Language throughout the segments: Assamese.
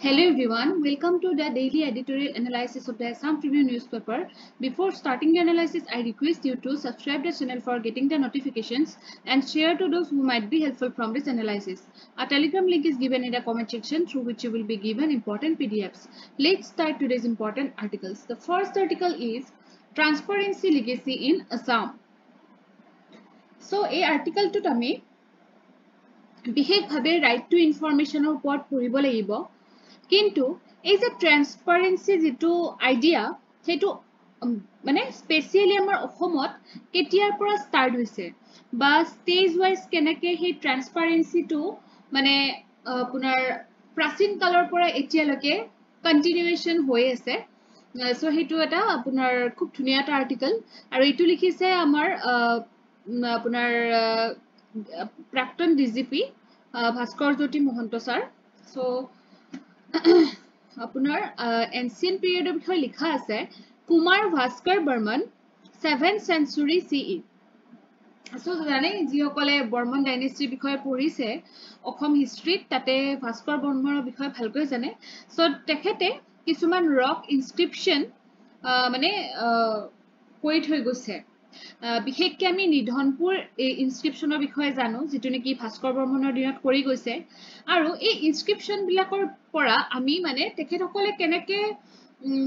Hello everyone, welcome to the daily editorial analysis of the Assam Tribune newspaper. Before starting the analysis, I request you to subscribe the channel for getting the notifications and share to those who might be helpful from this analysis. A Telegram link is given in the comment section through which you will be given important PDFs. Let's start today's important articles. The first article is Transparency Legacy in Assam. So, this article to tami বিশেষভাৱে right to information ওপৰত পঢ়িব লাগিব কিন্তু এই যে ট্ৰান্সপাৰেন্সি যেটো আইডিয়া সেটো মানে স্পেশালি আমাৰ অসমত কেতিয়াৰ পৰা স্টাৰ্ট হৈছে বা স্টেজ ওয়াইজ কেনেকে সেই ট্ৰান্সপাৰেন্সিটো মানে আপোনাৰ প্ৰাচীন কালৰ পৰা এতিয়ালৈকে কন্টিনিউয়েশন হৈ আছে সো হেতু এটা আপোনাৰ খুব ধুনিয়া এটা আৰ্টিকেল আৰু এটো লিখিছে আমাৰ আপোনাৰ প্ৰাক্তন DGP Bhaskar Jyoti Mahanta sir so আপোনাৰ এনসিয়েন্ট পিৰিয়ডৰ বিষয়ে লিখা আছে Kumar Bhaskar Barman 7th century CE so জানে যিসকলে বৰ্মন ডাইনেষ্টিৰ বিষয়ে পঢ়িছে অসম হিষ্ট্ৰীত তাতে ভাস্কৰ বৰ্মনৰ বিষয়ে ভালকৈ জানে সো তেখেতে কিছুমান ৰক ইনস্ক্ৰিপশন মানে কৰি থৈ গৈছে বিশেষকৈ আমি নিধনপুৰ ইনস্ক্ৰিপশনৰ বিষয়ে জানো যেটো নেকি ভাস্কৰ বৰ্মনৰ দিনত কৰি গৈছে আৰু এই ইনস্ক্ৰিপশন বিলাকৰ পৰা আমি মানে তেখেতসকলে কেনেকে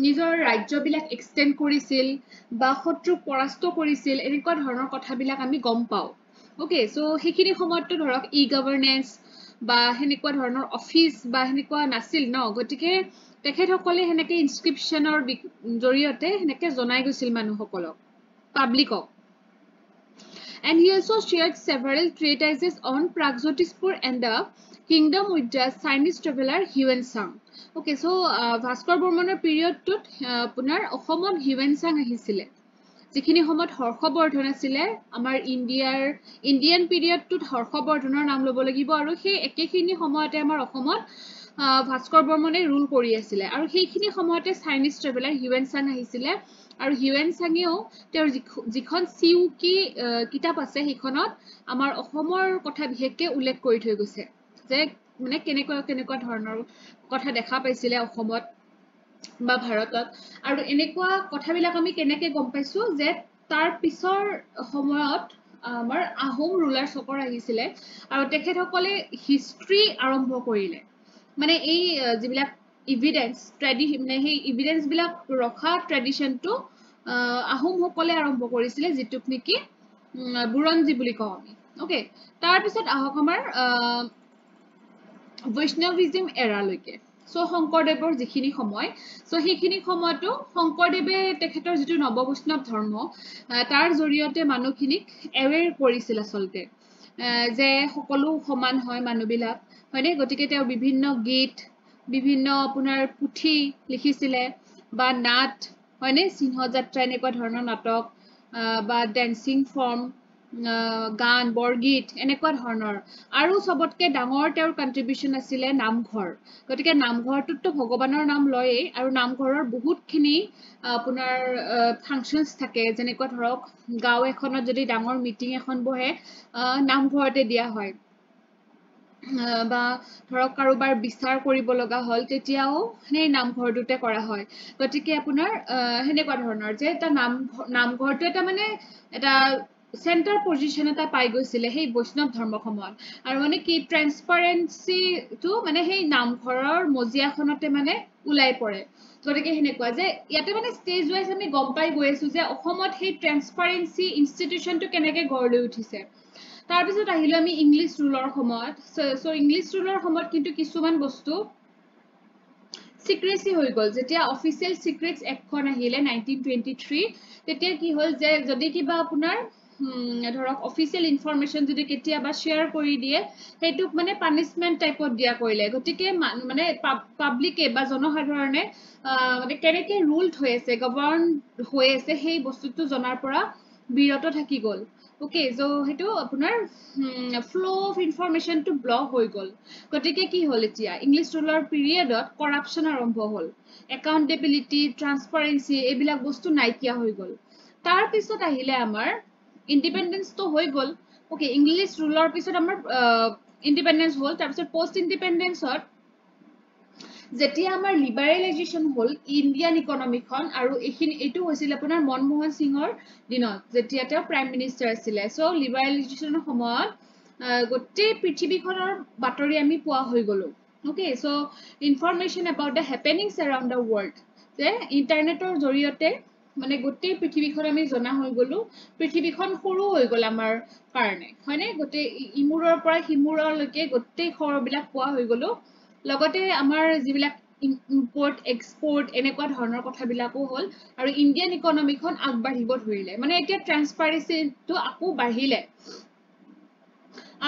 নিজৰ ৰাজ্যবিলাক এক্সটেন্ড কৰিছিল বা শত্ৰুক পৰাস্ত কৰিছিল এনেকুৱা ধৰণৰ কথাবিলাক আমি গম পাও ওকে সো হেখিনি সময়তো ধৰক ই গভৰ্নেন্স বা হেনেকুৱা ধৰণৰ অফিস বা হেনেকুৱা নাছিল ন গটিকে তেখেতসকলে হেনেকে ইনস্ক্ৰিপশনৰ জৰিয়তে হেনেকে জনাই গৈছিল মানুহসকলক পাব্লিকক and he also shared several treatises on Pragjotispur and the kingdom with the Chinese traveler Huan Sang. Okay, so Bhaskar Bormoner period to punar Ohomon Huan Sang ahisile. যিখিনি সময়ত হৰ্ষবৰ্ধন আছিল আমাৰ ইন্ডিয়ান পিৰিয়ডটোত হৰ্ষবৰ্ধনৰ নাম লব লাগিব আৰু সেই একেখিনি সময়তে আমাৰ অসমত ভাস্কৰ বৰ্মনে ৰুল কৰি আছিল আৰু সেইখিনি সময়তে চাইনিজ ট্ৰেভেলাৰ হিউৱেন চাং আহিছিল আৰু হিউৱেন চাঙেও তেওঁৰ যিখন সিউকি কিতাপ আছে সেইখনত আমাৰ অসমৰ কথা বিশেষকৈ উল্লেখ কৰি থৈ গৈছে যে মানে কেনেকুৱা ধৰণৰ কথা দেখা পাইছিল অসমত বা ভাৰতত আৰু এনেকুৱা কথাবিলাক আমি কেনেকে গম পাইছো যে তাৰ পিছৰ সময়ত আমাৰ আহোম ৰুলাৰ চকৰ আহিছিল আৰু তেখেতসকলে হিষ্ট্ৰী আৰম্ভ কৰিলে মানে এই যিবিলাক এভিডেন্স মানে সেই এভিডেন্স বিলাক ৰখা ট্ৰেডিশনটো আহোম সকলে আৰম্ভ কৰিছিল যেটুক নেকি বুৰঞ্জী বুলি কওঁ আমি ওকে তাৰ পিছত আহক আমাৰ বৈষ্ণৱিজম এৰালৈকে সো শংকৰদেৱৰ যিখিনি সময় সো সেইখিনি সময়তো শংকৰদেৱে তেখেতৰ যেটো নৱবৈষ্ণৱ ধৰ্ম তাৰ জৰিয়তে মানুহখিনিক এৱেৰ কৰিছিল আসলতে যে সকলো সমান হয় মানুহবিলাক হয়নে গতিকে তেওঁ বিভিন্ন গীত বিভিন্ন আপোনাৰ পুথি লিখিছিল বা নাট হয়নে সিংহযাত্ৰা এনেকুৱা ধৰণৰ নাটক বা ড্যান্সিং ফৰ্ম গান বৰগীত এনেকুৱা ধৰণৰ আৰু সবতকে ডাঙৰ তেওঁৰ কন্ট্ৰিবিউশন আছিল নামঘৰ গতিকে নামঘৰটোতো ভগৱানৰ নাম লয়ে আৰু নামঘৰৰ বহুতখিনি আপোনাৰ ফাংচনস থাকে যেনেকুৱা ধৰক গাঁও এখনত যদি ডাঙৰ মিটিং এখন বহে নামঘৰতে দিয়া হয় বা ধৰক কাৰোবাৰ বিচাৰ কৰিব লগা হল তেতিয়াও সেই নামঘৰটোতে কৰা হয় গতিকে আপোনাৰ হেনেকুৱা ধৰণৰ যে এটা নামঘৰটো এটা মানে এটা সেন্টাৰ পজিশন এটা পাই গৈছিল সেই বৈষ্ণৱ ধৰ্ম সময়ত আৰু মানে কি ট্ৰান্সপাৰেন্সি টো মানে সেই নামঘৰৰ মজিয়াখনতে মানে উলাই পৰে গতিকে হেনেকুৱা যে ইয়াতে মানে স্টেজ ওয়াইজ আমি গম পাই গৈ আছো যে অসমত সেই ট্ৰান্সপাৰেন্সি ইনষ্টিটিউচনটো কেনেকে গঢ় লৈ উঠিছে তাৰ পিছত আহিলো আমি ইংলিছ ৰুলৰ সময়ত সো ইংলিছ ৰুলৰ সময়ত কিন্তু কিছুমান বস্তু সিক্ৰেসি হৈ গল যেতিয়া অফিচিয়েল সিক্ৰেটস এখন আহিলে 1923 তেতিয়া কি হল যে যদি কিবা আপোনাৰ ধৰক অফিচিয়েল ইনফৰমেশন যদি কেতিয়াবা শেয়াৰ কৰি দিয়ে হেতুক মানে পানিশমেন্ট টাইপত দিয়া কৰিলে গতিকে মানে পাব্লিকে বা জনসাধাৰণে মানে কেনেকে ৰুলড হৈ আছে গভৰ্ন হৈ আছে সেই বস্তুটো জনাৰ পৰা বিৰত থাকি গল ওকে সো হেতু আপোনাৰ flow of information to block হৈ গল গতিকে কি হল এতিয়া ইংলিছ ৰুলাৰ পিৰিয়ডত কৰাপশন আৰম্ভ হল একাউন্টেবিলিটি ট্ৰান্সপাৰেন্সি এইবিলাক বস্তু নাইকিয়া হৈ গল তাৰ পিছত আহিলে আমাৰ ইন্ডিপেন্ডেন্স তো হৈ গল ওকে ইংলিছ ৰুলাৰ পিছত আমাৰ ইন্ডিপেন্ডেন্স হল তাৰ পিছত পোষ্ট ইন্ডিপেন্ডেন্সত যেতিয়া আমাৰ লিবাৰেলাইজেশ্যন হ'ল ইণ্ডিয়ান ইকনমিখন আৰু এইটো হৈছিল আপোনাৰ মনমোহন সিঙৰ দিনত যেতিয়া তেওঁ প্ৰাইম মিনিষ্টাৰ আছিলে চ' লিবাৰেলাইজেশ্যনৰ সময়ত গোটেই পৃথিৱীখনৰ বাতৰি আমি পোৱা হৈ গলো okay so' information about the happenings around the world যে ইণ্টাৰনেটৰ জৰিয়তে মানে গোটেই পৃথিৱীখন আমি জনা হৈ গলো পৃথিৱীখন সৰু হৈ গল আমাৰ কাৰণে হয়নে গোটেই ইমূৰৰ পৰা সিমূৰলৈকে গোটেই খবৰবিলাক পোৱা হৈ গলো লগতে আমাৰ যিবিলাক ইম্পৰ্ট এক্সপৰ্ট এনেকুৱা ধৰণৰ কথাবিলাকো হ'ল আৰু ইণ্ডিয়ান ইকনমিখন আগবাঢ়িব ধৰিলে মানে এতিয়া ট্ৰান্সপাৰেন্সিটো আকৌ বাঢ়িলে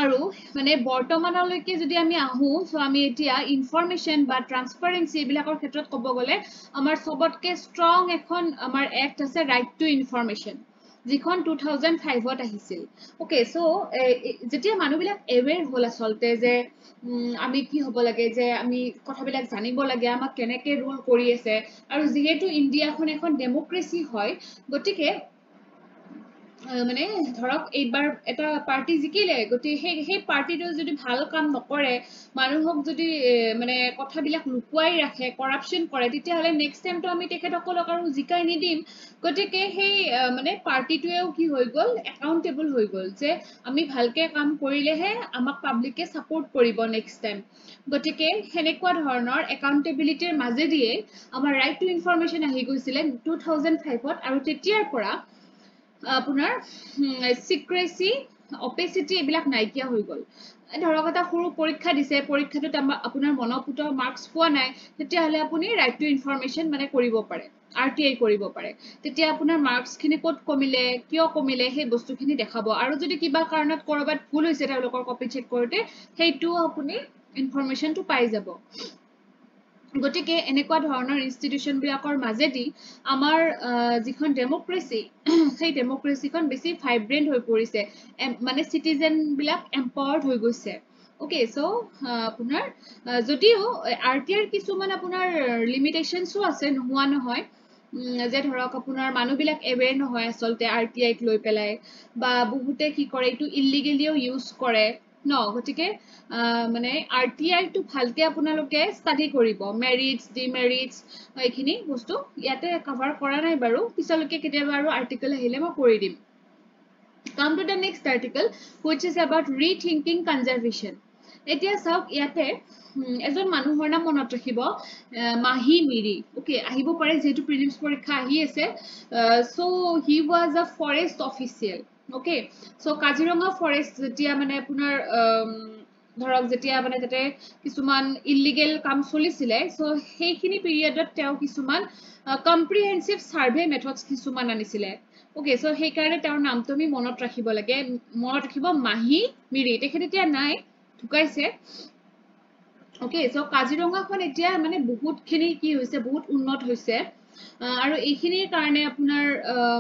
আৰু মানে বৰ্তমানলৈকে যদি আমি আহো সো আমি এতিয়া ইনফৰমেশ্যন বা ট্ৰান্সপাৰেন্সি এইবিলাকৰ ক্ষেত্ৰত ক'ব গ'লে আমাৰ সবতকে ষ্ট্ৰং এখন আমাৰ এক্ট আছে ৰাইট টু ইনফৰমেশ্যন যিখন 2005ত আহিছিল ওকে চ' যেতিয়া মানুহবিলাক এৱেৰ হ'ল আচলতে যে আমি কি হ'ব লাগে যে আমি কথাবিলাক জানিব লাগে আমাক কেনেকে ৰুল কৰি আছে আৰু যিহেতু ইণ্ডিয়াখন এখন ডেমক্ৰেচি হয় গতিকে মানে ধৰক এইবাৰ এটা পাৰ্টি জিকিলে গতিকে সেই পাৰ্টিটো যদি ভাল কাম নকৰে মানুহক যদি মানে কথাবিলাক লুকুৱাই ৰাখে কৰাপশ্যন কৰে তেতিয়াহ'লে নেক্সট টাইমটো আমি তেখেতসকলক আৰু জিকাই নিদিম গতিকে সেই মানে পাৰ্টিটোৱেও কি হৈ গ'ল একাউণ্টেবল হৈ গ'ল যে আমি ভালকে কাম কৰিলেহে আমাক পাব্লিকে ছাপোৰ্ট কৰিব নেক্সট টাইম গতিকে সেনেকুৱা ধৰণৰ একাউণ্টেবিলিটিৰ মাজেদিয়ে আমাৰ ৰাইট টু ইনফৰমেশ্যন আহি গৈছিলে 2005ত আৰু তেতিয়াৰ পৰা আপোনাৰ চিক্ৰেচি অপেচিটি এইবিলাক নাইকিয়া হৈ গ'ল ধৰক এটা সৰু পৰীক্ষা দিছে পৰীক্ষাটোত আপোনাৰ মনপুত মাৰ্কছ পোৱা নাই তেতিয়াহ'লে আপুনি ৰাইট টু ইনফৰমেশ্যন মানে কৰিব পাৰে RTI কৰিব পাৰে তেতিয়া আপোনাৰ মাৰ্কছখিনি ক'ত কমিলে কিয় কমিলে সেই বস্তুখিনি দেখাব আৰু যদি কিবা কাৰণত কৰবাত ভুল হৈছে তেওঁলোকৰ কপি চেক কৰোঁতে সেইটোও আপুনি ইনফৰমেশ্যনটো পাই যাব গতিকে এনেকুৱা ধৰণৰ ইনষ্টিটিউশ্যনবিলাকৰ মাজেদি আমাৰ যিখন ডেমক্ৰেচি সেই ডেমক্ৰেচিখন বেছি ভাইব্ৰেণ্ট হৈ পৰিছে মানে চিটিজেনবিলাক এম্পাৱাৰ্ড হৈ গৈছে ওকে চ' আপোনাৰ যদিও RTIৰ কিছুমান আপোনাৰ লিমিটেশ্যনছো আছে নোহোৱা নহয় যে ধৰক আপোনাৰ মানুহবিলাক এৱেৰ নহয় আচলতে RTIক লৈ পেলাই বা বহুতে কি কৰে এইটো ইলিগেলিও ইউজ কৰে ন গতিকে মানে RTIটো ভালকে আপোনালোকে ষ্টাডি কৰিব মেৰিটছ ডিমেৰিটছ এইখিনি বস্তু ইয়াতে কভাৰ কৰা নাই বাৰু পিছলৈকে কেতিয়াবা আৰু আৰ্টিকেল আহিলে মই কৰি দিম come to the next article which is about rethinking conservation এতিয়া চাওক ইয়াতে এজন মানুহৰ নাম মনত ৰাখিব মাহি মিৰি ওকে আহিব পাৰে যেহেতু প্ৰিলিমছ পৰীক্ষা আহি আছে so he was a forest official okay so' Kaziranga forest যেতিয়া মানে আপোনাৰ ধৰক যেতিয়া মানে তাতে কিছুমান ইলিগেল কাম চলিছিলে চ' সেইখিনি পিৰিয়ডত তেওঁ কিছুমান কম্প্ৰিহেনচিভ ছাৰ্ভে মেথডছ কিছুমান আনিছিলে ওকে চ' সেইকাৰণে তেওঁৰ নামটো আমি মনত ৰাখিব লাগে মনত ৰাখিব মাহি মিৰি তেখেত এতিয়া নাই ঢুকাইছে ওকে চ' কাজিৰঙাখন এতিয়া মানে বহুতখিনি কি হৈছে বহুত উন্নত হৈছে আৰু এইখিনিৰ কাৰণে আপোনাৰ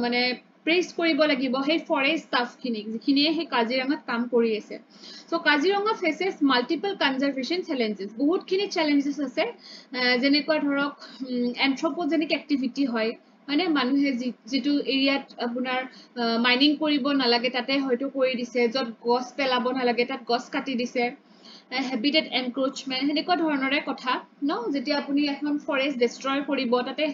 মানে প্ৰেইজ কৰিব লাগিব সেই ফৰেষ্ট ষ্টাফখিনিক যিখিনিয়ে সেই কাজিৰঙাত কাম কৰি আছে so' Kaziranga faces multiple conservation challenges বহুতখিনি চেলেঞ্জেছ আছে যেনেকুৱা ধৰক এন্থ্ৰপজেনিক এক্টিভিটি হয় মানে মানুহে যিটো এৰিয়াত আপোনাৰ মাইনিং কৰিব নালাগে তাতে হয়তো কৰি দিছে য'ত গছ পেলাব নালাগে তাত গছ কাটি দিছে হেবিটেট এনক্ৰোচমেণ্ট সেনেকুৱা ধৰণৰে কথা ন যেতিয়া আপুনি এখন ফৰেষ্ট ডিষ্ট্ৰয় কৰিব তাতে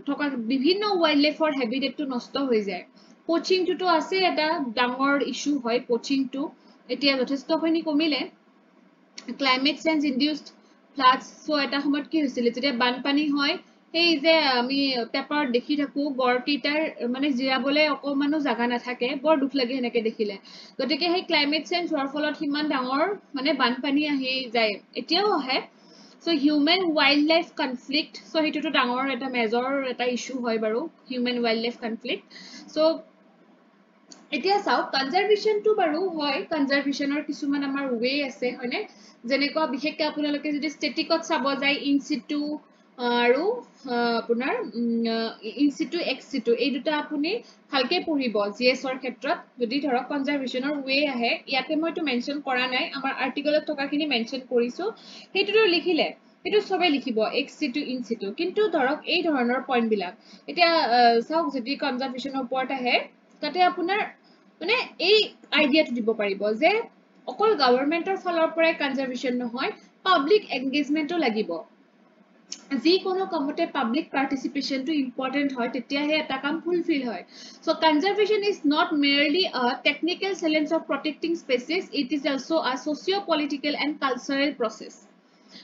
থকা বিভিন্ন ৱাইল্ড লাইফৰ হেবিটেটটো নষ্ট হৈ যায় পচিংটোতো আছে এটা ডাঙৰ ইছ্যু হয় পচিংটো এতিয়া যথেষ্টখিনি কমিলে ক্লাইমেট চেঞ্জ ইনডিউচড ফ্লাডছ চ' এটা সময়ত কি হৈছিলে যেতিয়া বানপানী হয় সেই যে আমি পেপাৰত দেখি থাকো গড়কেইটাৰ মানে জিৰাবলৈ অকণমানো জাগা নাথাকে বৰ দুখ লাগে সেনেকে দেখিলে গতিকে সেই ক্লাইমেট চেঞ্জ হোৱাৰ ফলত সিমান ডাঙৰ মানে বানপানী আহি যায় এতিয়াও আহে চ' হিউমেন ৱাইল্ড লাইফ কনফ্লিক্ট চ' সেইটোতো ডাঙৰ এটা মেজৰ এটা ইছ্যু হয় বাৰু হিউমেন ৱাইল্ড লাইফ কনফ্লিক্ট চ' এতিয়া চাওক কনজাৰভেশ্যনটো বাৰু হয় কনজাৰভেশ্যনৰ কিছুমান আমাৰ ৱে আছে হয়নে যেনেকুৱা বিশেষকৈ আপোনালোকে যদি ষ্টেটিকত চাব যায় ইনচিটু আৰু আপোনাৰ ইনচিটু এক্সচিটু এই দুটা আপুনি ভালকে পঢ়িব জিএছৰ ক্ষেত্ৰত যদি ধৰক কনজাৰভেশ্যনৰ ৱে আহে ইয়াতে মই এইটো মেনশ্যন কৰা নাই আমাৰ আৰ্টিকেলত থকাখিনি মেনশ্যন কৰিছো সেইটোতো লিখিলে সেইটো চবে লিখিব এক্সচিটু ইনচিটু কিন্তু ধৰক এই ধৰণৰ পইণ্টবিলাক এতিয়া চাওক যদি কনজাৰভেশ্যনৰ ওপৰত আহে তাতে আপোনাৰ মানে এই আইডিয়াটো দিব পাৰিব যে অকল গভৰ্ণমেণ্টৰ ফালৰ পৰাই কনজাৰভেশ্যন নহয় পাব্লিক এংগেজমেণ্টো লাগিব যি কোনো কামতে পাব্লিক পাৰ্টিচিপেশ্যনটো ইম্পৰ্টেণ্ট হয় তেতিয়াহে এটা কাম ফুলফিল হয় so conservation is not merely a technical challenge of protecting species it is also a socio-political and cultural process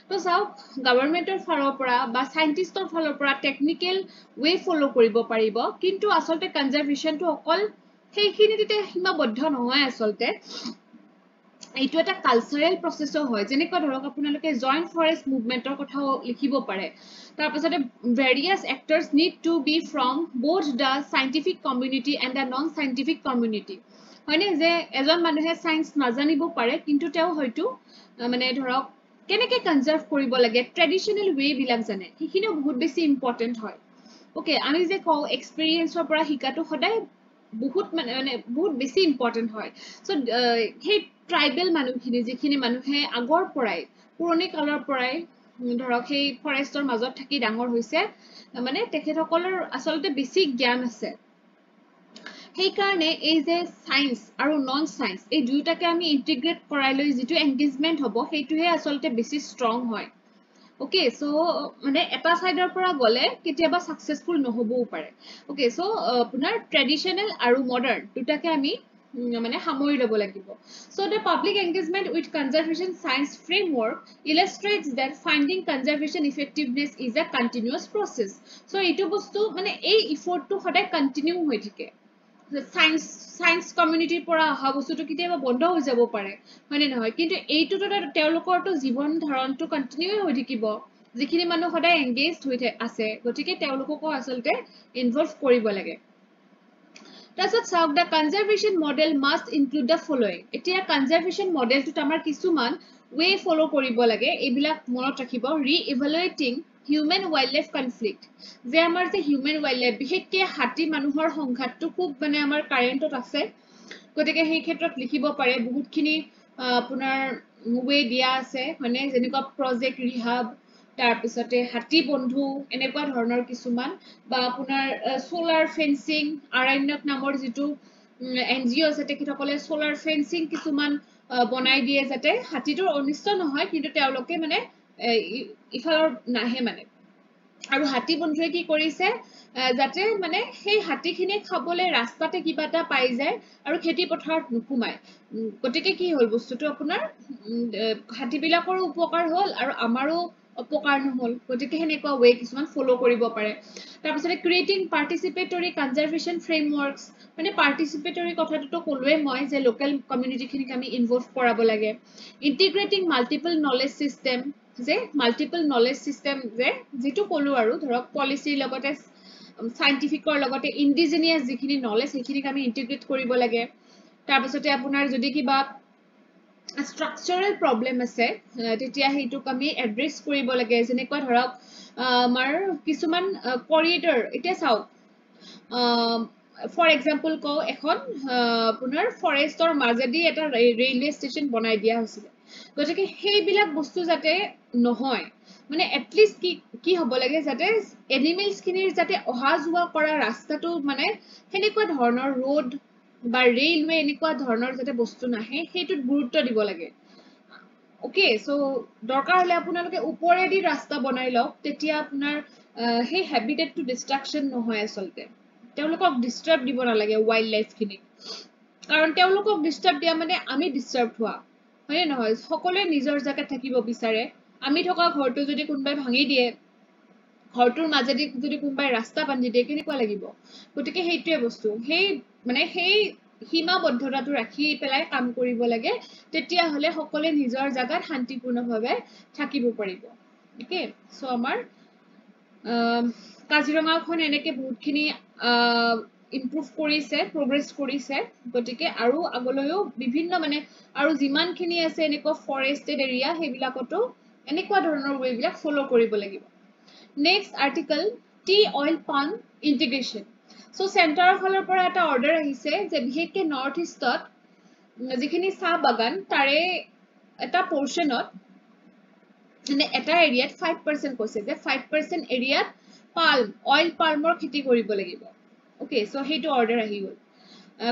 তো চাওক গভৰ্ণমেণ্টৰ ফালৰ পৰা বা সাইন্টিষ্টৰ ফালৰ পৰা টেকনিক্যাল ৱে ফলো কৰিব পাৰিব কিন্তু আসলতে কনজাৰভেশনটো অকল সেইখিনিতে সীমাবদ্ধ নহয় আসলতে এইটো এটা কালচাৰেল প্ৰসেসও হয় যেনেকৈ ধৰক আপোনালোকে জয়েন্ট ফৰেষ্ট মুভমেন্টৰ কথাও লিখিব পাৰে তাৰ পাছতে various actors need to be from both the scientific community and the non scientific community হয়নে যে এজন মানুহে সায়েন্স নাজানিব পাৰে কিন্তু তেওঁ হয়তো মানে ধৰক কেনেকৈ কনজাৰ্ভ কৰিব লাগে ট্ৰেডিশনাল ৱে বিলাক জানে সেইখিনিও বহুত বেছি ইম্পৰ্টেন্ট হয় ওকে আমি যে কও এক্সপেৰিয়েন্সৰ পৰা শিকাটো সদায় বহুত মানে বহুত বেছি ইম্পৰ্টেন্ট হয় সো সেই ট্ৰাইবেল মানুহখিনি যিখিনি মানুহে আগৰ পৰাই পুৰণি কালৰ পৰাই ধৰক সেই ফৰেষ্টৰ মাজত থাকি ডাঙৰ হৈছে মানে তেখেতসকলৰ আসলতে বেছি জ্ঞান আছে সেই কাৰণে এই যে সায়েন্স আৰু নন সায়েন্স এই দুইটাকে আমি ইন্টিগ্ৰেট কৰাই লৈ যেটো এংগেজমেন্ট হ'ব সেইটোহে আসলতে বেছি ষ্ট্ৰং হয় ওকে সো মানে এটা সাইডৰ পৰা গলে কেতিয়াবা সাকসেসফুল নহবও পাৰে ওকে সো আপোনাৰ ট্ৰেডিশনাল আৰু মডাৰ্ন দুটাকে আমি মানে সামৰি ল'ব লাগিব so the public engagement with conservation science framework illustrates that finding conservation effectiveness is a continuous process so এইটো বস্তু মানে এই এফৰ্টটো সদায় কন্টিনিউ হৈ থাকে সায়েন্স কমিউনিটিৰ পৰা অহা বস্তুটো কেতিয়াবা বন্ধ হৈ যাব পাৰে হয়নে নহয় কিন্তু এইটোতো তেওঁলোকৰটো জীৱন ধাৰণটো কন্টিনিউ হৈ থাকিব যিখিনি মানুহ সদায় এংগেজড হৈ আছে গতিকে তেওঁলোককো আসলতে ইনভলভ কৰিব লাগে তাৰপিছত চাওক the conservation model must include the following এতিয়া কনজাৰভেশ্যন মডেলটোত আমাৰ কিছুমান ৱে ফলো কৰিব লাগে এইবিলাক মনত ৰাখিব ৰি-ইভালুৱেটিং হিউমেন ওয়াইল্ডলাইফ কনফ্লিক্ট যে আমাৰ যে হিউমেন ওয়াইল্ডলাইফ বিশেষকৈ হাতী মানুহৰ সংঘাতটো খুব মানে আমাৰ কাৰেণ্টত আছে গতিকে সেই ক্ষেত্ৰত লিখিব পাৰে বহুতখিনি আপোনাৰ ৱে দিয়া আছে মানে যেনেকুৱা প্ৰজেক্ট ৰিহাব তাৰ পিছতে হাতী বন্ধু এনেকুৱা ধৰণৰ কিছুমান বা আপোনাৰ সোলাৰ ফেন্সিং আৰণ্যক নামৰ যেটো এনজিও আছে তেখেতসকলে সোলাৰ ফেন্সিং কিছুমান বনাই দিয়ে যাতে হাতীটোৰ অনিষ্ট নহয় কিন্তু তেওঁলোকে মানে ইফালৰ নাহে মানে আৰু হাতী বন্ধুৱে কি কৰিছে যাতে মানে সেই হাতীখিনি খাবলৈ ৰাস্তাতে কিবা এটা পাই যায় আৰু খেতি পথাৰত নুকুমায় গতিকে কি হ'ল বস্তুটো আপোনাৰ হাতীবিলাকৰো উপকাৰ হ'ল আৰু আমাৰো অপকাৰ নহল গতিকে হেনেকুৱা ৱে কিছুমান ফলো কৰিব পাৰে তাৰ পিছতে ক্ৰিয়েটিং পাৰ্টিসিপেটৰি কনজাৰভেশ্যন ফ্ৰেমৱৰ্কস মানে পাৰ্টিসিপেটৰি কথাটো কলোৱে মই যে লোকেল কমিউনিটিখিনিক আমি ইনভলভ কৰাব লাগে ইন্টিগ্ৰেটিং মাল্টিপল নলেজ সিস্টেম যে মাল্টিপল নলেজ সিস্টেম যে যেটো কলো আৰু ধৰক পলিচিৰ লগতে সাইন্টিফিকৰ লগতে ইন্ডিজিনিয়াস যিখিনি নলেজ সেইখিনিক আমি ইন্টিগ্ৰেট কৰিব লাগে তাৰ পিছতে আপোনাৰ যদি কিবা স্ট্ৰাকচাৰেল প্ৰবলেম আছে তেতিয়া হেইটোক আমি এড্ৰেছ কৰিব লাগে যেনেকুৱা ধৰক আমাৰ কিছুমান কৰিডৰ এতিয়া চাওক ফৰ এক্সাম্পল কও এখন আপোনাৰ ফৰেষ্টৰ মাজেদি এটা ৰেলৱে ষ্টেচন বনাই দিয়া হৈছিল গতিকে সেইবিলাক বস্তু যাতে নহয় মানে এটলিষ্ট কি হ'ব লাগে যাতে এনিমেলছ খিনিৰ যাতে অহা যোৱা কৰা ৰাস্তাটো মানে হেনেকুৱা ধৰণৰ ৰোড বা ৰেলৱে এনেকুৱা ধৰণৰ যাতে বস্তু নাহে হেইটোত গুৰুত্ব দিব লাগে ওকে সো দৰকাৰ হলে আপোনালোকে ওপৰেদি ৰাস্তা বনাই লওক তেতিয়া আপোনাৰ সেই হ্যাবিটেটটো ডিস্ট্ৰাকশন নহয় আসলতে তেওঁলোকক ডিস্টাৰ্ব দিব নালাগে ওয়াইল্ড লাইফ খিনি কাৰণ তেওঁলোকক ডিস্টাৰ্ব দিয়া মানে আমি ডিস্টাৰ্ব হোৱা হয় নহয় সকলোৱে নিজৰ জায়গাত থাকিব বিচাৰে আমি থকা ঘৰটো যদি কোনবাই ভাঙি দিয়ে ঘৰটোৰ মাজেদি যদি কোনবাই ৰাস্তা বান্ধি দিয়ে কেনেকুৱা লাগিব গতিকে হেইটোৱে বস্তু হেই মানে হেই সীমাবদ্ধতাটো ৰাখি পেলাই কাম কৰিব লাগে তেতিয়া হলে সকলোৱে নিজৰ জায়গাত শান্তিপূৰ্ণভাৱে থাকিব পাৰিব ওকে সো আমাৰ কাজিৰঙাখন এনেকে বহুতখিনি ইমপ্ৰুভ কৰিছে প্ৰগ্ৰেছ কৰিছে গতিকে আৰু আগলৈও বিভিন্ন মানে আৰু যিমানখিনি আছে এনেকুৱা ফৰেষ্টেড এৰিয়া হেবিলাকটো এনেকুৱা ধৰণৰ ৱে বিলাক ফলো কৰিব লাগিব next article T oil palm ইন্টিগ্ৰেশ্যন so চেণ্টাৰৰ ফালৰ পৰা এটা অৰ্ডাৰ আহিছে যে বিশেষকৈ নৰ্থ ইষ্টত যিখিনি চাহ বাগান তাৰে এটা পোৰ্শনত মানে এটা এৰিয়াত 5% কৈছে যে 5% এৰিয়াত পাল্ম অইল পাল্মৰ খেতি কৰিব লাগিব ওকে সো হেইটো অৰ্ডাৰ আহি গল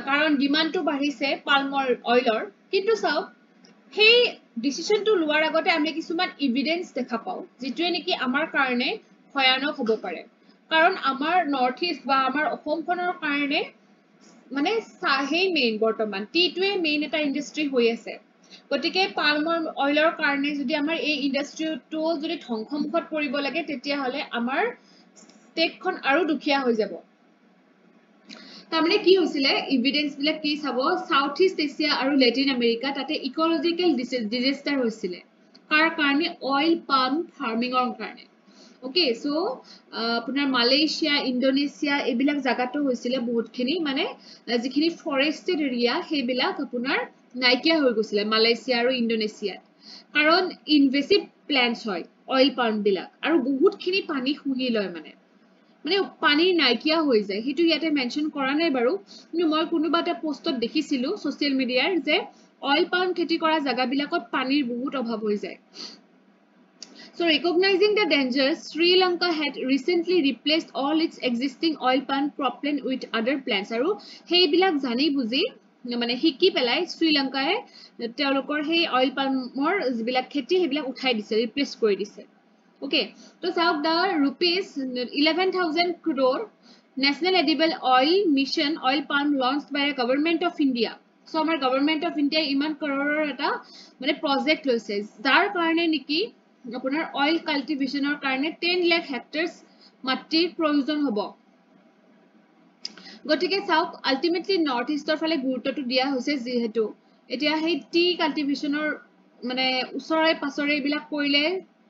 কাৰণ ডিমান্ডটো বাঢ়িছে পাল্মৰ অইলৰ কিন্তু চাওক হেই ডিসিশনটো লোৱাৰ আগতে আমি কিছুমান এভিডেন্স দেখা পাওঁ যেটোৱে নেকি আমাৰ কাৰণে ভয়ানক হ'ব পাৰে কাৰণ আমাৰ নৰ্থ ইষ্ট বা আমাৰ অসমখনৰ কাৰণে মানে চাহেই মেইন বৰ্তমান টিটোৱে মেইন এটা ইন্ডাষ্ট্ৰি হৈ আছে গতিকে পাম অইলৰ কাৰণে যদি আমাৰ এই ইন্ডাষ্ট্ৰিটো যদি ধ্বংসমুখত পৰিব লাগে তেতিয়া হলে আমাৰ ষ্টেটখন আৰু দুখীয়া হৈ যাব তাৰমানে কি হৈছিলে এভিডেন্স বিলাক কি চাব সাউথ ইষ্ট এছিয়া আৰু লেটিন আমেৰিকা তাতে ইকোলজিক্যাল ডিজাস্টাৰ হৈছিলে কাৰ কাৰণে অইল পাম ফাৰ্মিংৰ কাৰণে ওকে সো আপোনাৰ মালয়েছিয়া ইন্দোনেছিয়া এইবিলাক জাগাটো হৈছিলে বহুতখিনি মানে যিখিনি ফৰেষ্টেড এৰিয়া সেইবিলাক আপোনাৰ নাইকিয়া হৈ গৈছিলে মালয়েছিয়া আৰু ইন্দোনেছিয়াত কাৰণ ইনভেসিভ প্ল্যান্টস হয় অইল পাম বিলাক আৰু বহুতখিনি পানী শুহি লয় মানে পানীৰ নাইকিয়া হৈ যায় হেতু ইয়াতে মেনশন কৰা নাই বাৰু কিন্তু মই কোনোবা এটা পোষ্টত দেখিছিলো সোশ্যাল মিডিয়াৰ যে অইল পাম খেতি কৰা জাগাবিলাকত পানীৰ বহুত অভাৱ হৈ যায় So recognizing the dangers, Sri Lanka had recently replaced all its existing oil palm cropland with other plants. Aru hei bilak jani buji মানে হিকি পেলাই শ্রীলঙ্কায় তেওঁলোকৰ সেই অইল পামৰ যিবিলাক খেতি সেইবিলাক উঠাই দিছে ৰিপ্লেস কৰি দিছে ওকে তো চাওক দা rupees 11,000 crore national edible oil mission oil palm launched by the government of India so আমাৰ government of India ইমান crore এটা মানে project লৈছে যাৰ কাৰণে নেকি আপোনাৰ অইল কাল্টিভেশনৰ কাৰণে 10 লাখ হেক্টৰস মাটিৰ প্ৰয়োজন হ'ব গটিকে চাওক আলটিমেটলি নৰ্থ ইষ্টৰ ফালে গুৰুত্বটো দিয়া হৈছে যেহেতু এতিয়া সেই টি কাল্টিভেশনৰ মানে উছৰে পাছৰে এইবিলাক কৰিলে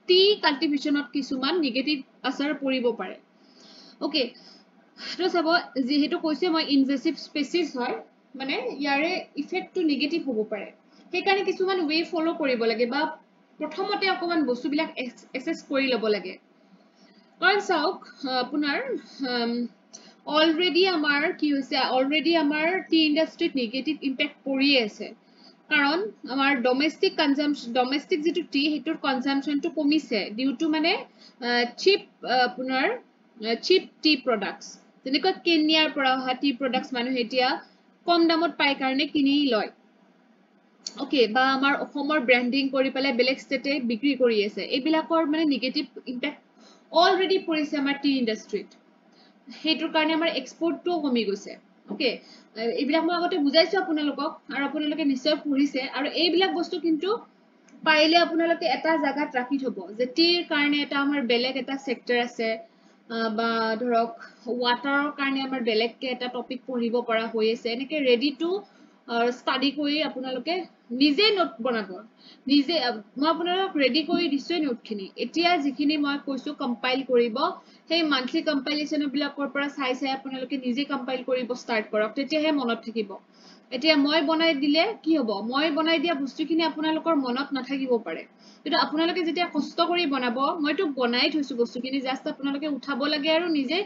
টি কাল্টিভেশনত কিছুমান নেগেটিভ আছাৰ পৰিব পাৰে ওকে তো চাব যেহেতু কৈছে মই ইনভেসিভ স্পেচিছ হয় মানে ইয়াৰে ইফেক্টটো নেগেটিভ হ'ব পাৰে সেইকাৰণে কিছুমান ৱে ফলো কৰিব লাগে বা প্ৰথমতে অকমান বস্তুবিলাক এসেস কৰি ল'ব লাগে কাৰণ চাওক আপোনাৰ অলৰেডি আমাৰ কি হৈছে অলৰেডি আমাৰ টি ইন্ডাষ্ট্ৰিত নেগেটিভ ইম্প্যাক্ট পৰি আছে কাৰণ আমাৰ ডমেস্টিক যেটো টি হেতুৰ কনজাম্পশনটো কমিছে ডিউ টু মানে চিপ আপোনাৰ চিপ টি প্ৰডাক্টস যেনেকৈ কেনিয়াৰ পৰা অহা টি প্ৰডাক্টস মানুহে এতিয়া কম দামত পাই কাৰণে কিনি লয় ওকে বা আমাৰ অসমৰ ব্ৰ্যান্ডিং কৰি পেলাই বেলেগ ষ্টেটে বিক্ৰী কৰি আছে এইবিলাকৰ মানে নেগেটিভ ইম্প্যাক্ট অলৰেডি পৰিছে আমাৰ টি ইন্ডাষ্ট্ৰিত হেতুৰ কাৰণে আমাৰ এক্সপোৰ্টটো কমি গৈছে ওকে এইবিলাক মই আগতে বুজাইছো আপোনালোকক আৰু আপোনালোকে নিশ্চয় পঢ়িছে আৰু এইবিলাক বস্তু কিন্তু পাইলে আপোনালোকে এটা জাগাত ৰাখি থব যে টিৰ কাৰণে এটা আমাৰ বেলেগ এটা সেক্টৰ আছে বা ধৰক ওয়াটাৰৰ কাৰণে আমাৰ বেলেগকে এটা টপিক পঢ়িব পৰা হৈ আছে এনেকে ৰেডি টু স্টাডি কৰি আপোনালোকে নিজে নোট বনাব নিজে মই আপোনালোকক ৰেডি কৰি দিছোই নোটখিনি এতিয়া যিখিনি মই কৈছো কম্পাইল কৰিব সেই মান্থলি কম্পাইলেশন বিলাকৰ পৰা চাই আপোনালোকে নিজে কম্পাইল কৰিব ষ্টাৰ্ট কৰক তেতিয়াহে মনত থাকিব এতিয়া মই বনাই দিলে কি হ'ব মই বনাই দিয়া বস্তুখিনি আপোনালোকৰ মনত নাথাকিব পাৰে কিন্তু আপোনালোকে যেতিয়া কষ্ট কৰি বনাব মইতো বনাই থৈছো বস্তুখিনি জাস্ট আপোনালোকে উঠাব লাগে আৰু নিজে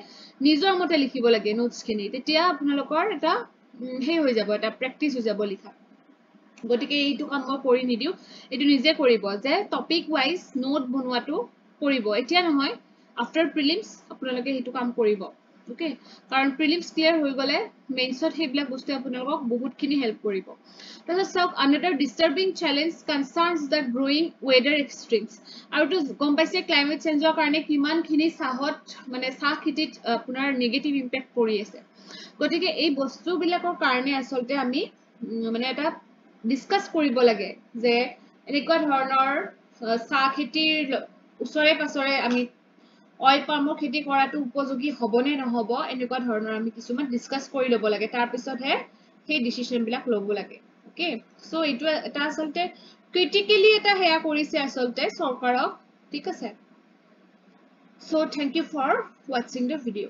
নিজৰ মতে লিখিব লাগে নোটছখিনি তেতিয়া আপোনালোকৰ এটা হে হৈ যাব এটা প্ৰেক্টিস হৈ যাব লিখা গটিকে এইটো কাম মই কৰি নিদিও এটো নিজে কৰিব যে টপিক ওয়াইজ নোট বনোৱাটো কৰিব এতিয়া নহয় আফটাৰ প্ৰিলিমছ আপোনালোকে হেতু কাম কৰিব ওকে কাৰণ প্ৰিলিমছ ক্লিয়াৰ হৈ গলে মেইনছত হেবিলাক বস্তু আপোনালোকক বহুতখিনি হেল্প কৰিব তাৰছত চাওক another disturbing challenge concerns the growing weather extremes আৰু তো গম পাইছে ক্লাইমেট চেঞ্জৰ কাৰণে কিমানখিনি সাহত মানে সাহ খেতিত আপোনাৰ নেগেটিভ ইম্প্যাক্ট পৰি আছে গতিকে এই বস্তুবিলাকৰ কাৰণে আসলতে আমি মানে এটা ডিসকাস কৰিব লাগে যে এনেকুৱা ধৰণৰ সাহ খেতিৰ উছৰে পাছৰে আমি অইল পামৰ খেতি কৰাটো উপযোগী হবনে নহব এনেকুৱা ধৰণৰ আমি কিছুমান ডিসকাস কৰি ল'ব লাগে তাৰ পিছতহে সেই ডিসিশন বিলাক ল'ব লাগে ওকে সো এইটো এটা আসলতে ক্ৰিটিক্যালি এটা হেয়া কৰিছে আসলতে চৰকাৰক ঠিক আছে so thank you for watching the video